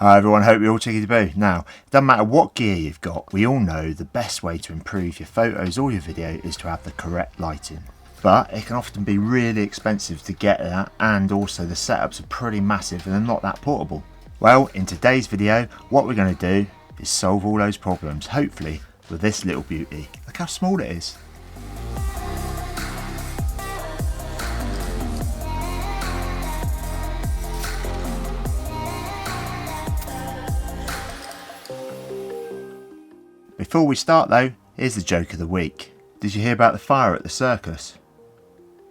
Hi everyone, hope you're all Tickety-Boo. Now, it doesn't matter what gear you've got, we all know the best way to improve your photos or your video is to have the correct lighting. But it can often be really expensive to get that, and also the setups are pretty massive and they're not that portable. Well, in today's video, what we're going to do is solve all those problems, hopefully with this little beauty. Look how small it is. Before we start though, here's the joke of the week. Did you hear about the fire at the circus?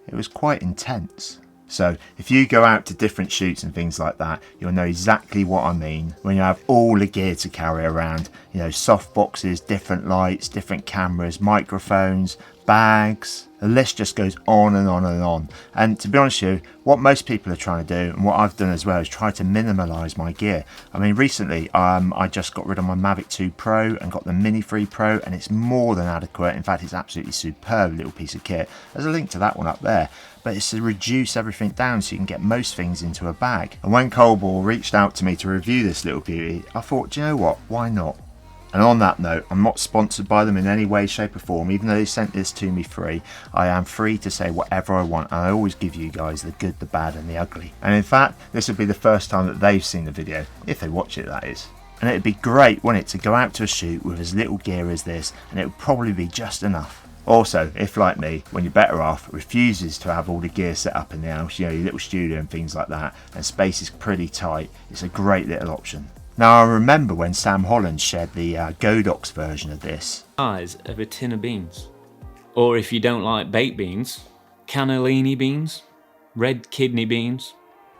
It was quite intense. So if you go out to different shoots and things like that, you'll know exactly what I mean when you have all the gear to carry around. You know, soft boxes, different lights, different cameras, microphones, bags. The list just goes on and on and on. And to be honest with you, what most people are trying to do, and what I've done as well, is try to minimalise my gear. I mean, recently I just got rid of my Mavic 2 Pro and got the Mini 3 Pro, and it's more than adequate. In fact, it's absolutely superb little piece of kit. There's a link to that one up there. But it's to reduce everything down so you can get most things into a bag. And when COLBOR reached out to me to review this little beauty, I thought, do you know what, why not? And on that note, I'm not sponsored by them in any way, shape or form. Even though they sent this to me free, I am free to say whatever I want, and I always give you guys the good, the bad and the ugly. And in fact, this would be the first time that they've seen the video, if they watch it that is. And it'd be great, wouldn't it, to go out to a shoot with as little gear as this, and it would probably be just enough. Also, if like me, when you're better off, refuses to have all the gear set up in the house, you know, your little studio and things like that, and space is pretty tight, it's a great little option. Now, I remember when Sam Holland shared the GODOX version of this. Size of a tin of beans. Or if you don't like baked beans, cannellini beans, red kidney beans.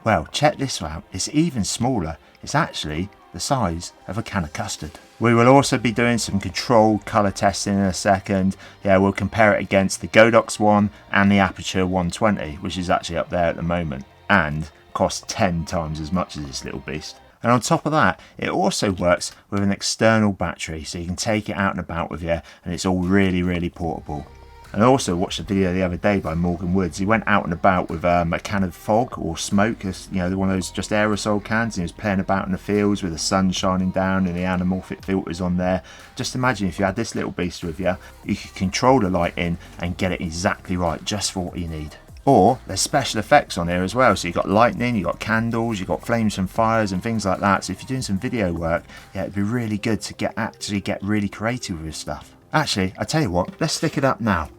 Well, check this out, it's even smaller. It's actually the size of a can of custard. We will also be doing some controlled colour testing in a second. Yeah, we'll compare it against the GODOX one and the Aperture 120, which is actually up there at the moment, and costs 10 times as much as this little beast. And on top of that, it also works with an external battery, so you can take it out and about with you, and it's all really portable. And I also watched a video the other day by Morgan Woods. He went out and about with a can of fog or smoke, you know, one of those just aerosol cans, and he was playing about in the fields with the sun shining down and the anamorphic filters on there. Just imagine if you had this little beast with you, you could control the lighting and get it exactly right, just for what you need. Or there's special effects on here as well, so you've got lightning, you've got candles, you've got flames from fires and things like that. So if you're doing some video work, yeah, it'd be really good to actually get really creative with this stuff. Actually, I tell you what, let's stick it up now.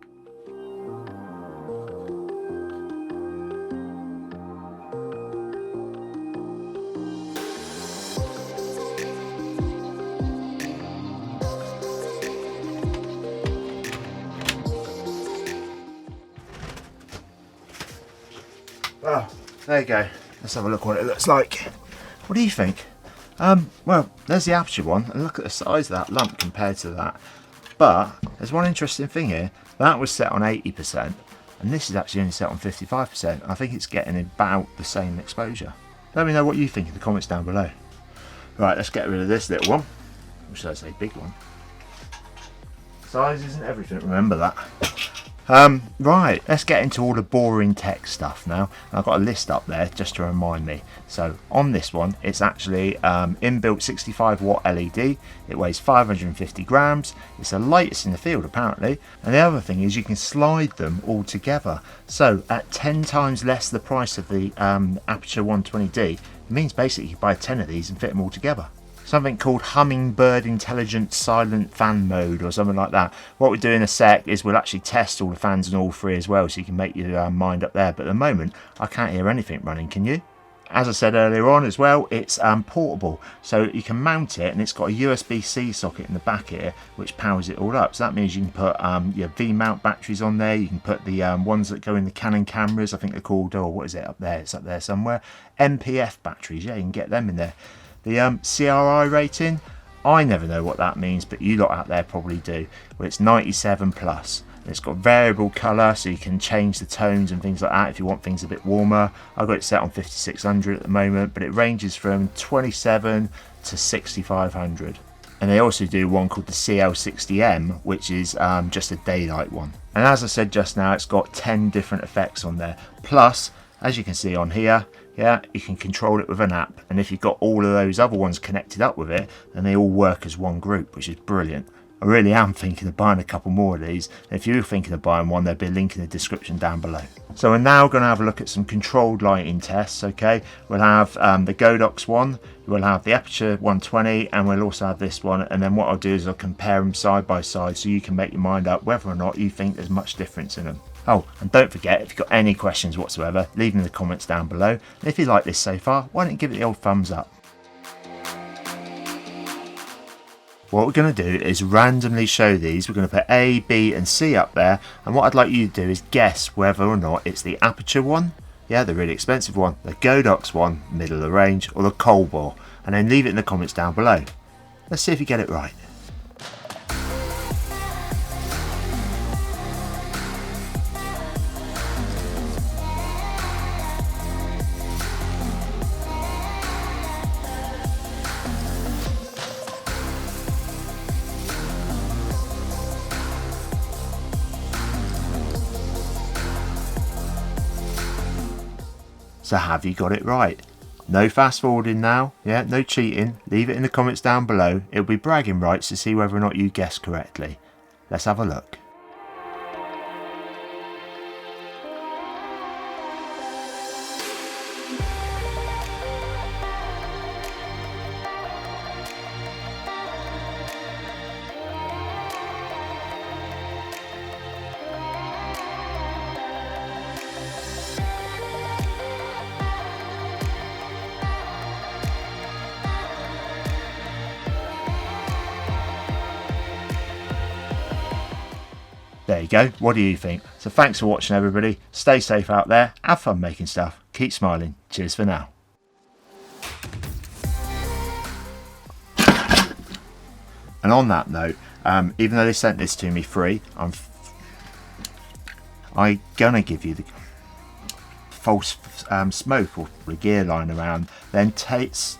Oh, there you go. Let's have a look what it looks like. What do you think? Well, there's the Aperture one, and look at the size of that lump compared to that. But there's one interesting thing here. That was set on 80%, and this is actually only set on 55%. I think it's getting about the same exposure. Let me know what you think in the comments down below. Right, let's get rid of this little one. Or should I say big one? Size isn't everything, remember that. Right, let's get into all the boring tech stuff now. And I've got a list up there just to remind me. So on this one, it's actually inbuilt 65 watt LED. It weighs 550 grams. It's the lightest in the field apparently. And the other thing is you can slide them all together. So at 10 times less the price of the Aperture 120D, it means basically you buy 10 of these and fit them all together. Something called Hummingbird Intelligent Silent Fan Mode or something like that. What we'll do in a sec is we'll actually test all the fans on all three as well, so you can make your mind up there. But at the moment, I can't hear anything running, can you? As I said earlier on as well, it's portable, so you can mount it, and it's got a USB-C socket in the back here, which powers it all up. So that means you can put your V-mount batteries on there. You can put the ones that go in the Canon cameras. I think they're called, oh, what is it up there? It's up there somewhere. MPF batteries, yeah, you can get them in there. The CRI rating, I never know what that means, but you lot out there probably do. Well, it's 97 plus. And it's got variable colour, so you can change the tones and things like that if you want things a bit warmer. I've got it set on 5600 at the moment, but it ranges from 27 to 6500. And they also do one called the CL60M, which is just a daylight one. And as I said just now, it's got 10 different effects on there. Plus, as you can see on here, Yeah, you can control it with an app, and if you've got all of those other ones connected up with it, then they all work as one group, which is brilliant. I really am thinking of buying a couple more of these. If you're thinking of buying one, there'll be a link in the description down below. So we're now going to have a look at some controlled lighting tests. Okay, we'll have the GODOX one, we'll have the Aperture 120, and we'll also have this one. And then what I'll do is I'll compare them side by side so you can make your mind up whether or not you think there's much difference in them. Oh, and don't forget, if you've got any questions whatsoever, leave them in the comments down below. And if you like this so far, why don't you give it the old thumbs up? What we're going to do is randomly show these. We're going to put A, B and C up there, and what I'd like you to do is guess whether or not it's the Aperture one, yeah, the really expensive one, the GODOX one, middle of the range, or the COLBOR, and then leave it in the comments down below. Let's see if you get it right. So have you got it right? No fast forwarding now, yeah, no cheating. Leave it in the comments down below. It'll be bragging rights to see whether or not you guessed correctly. Let's have a look. There you go. What do you think? So thanks for watching, everybody. Stay safe out there. Have fun making stuff. Keep smiling. Cheers for now. And on that note, even though they sent this to me free, I'm gonna give you the false smoke or the gear line around. Then taste.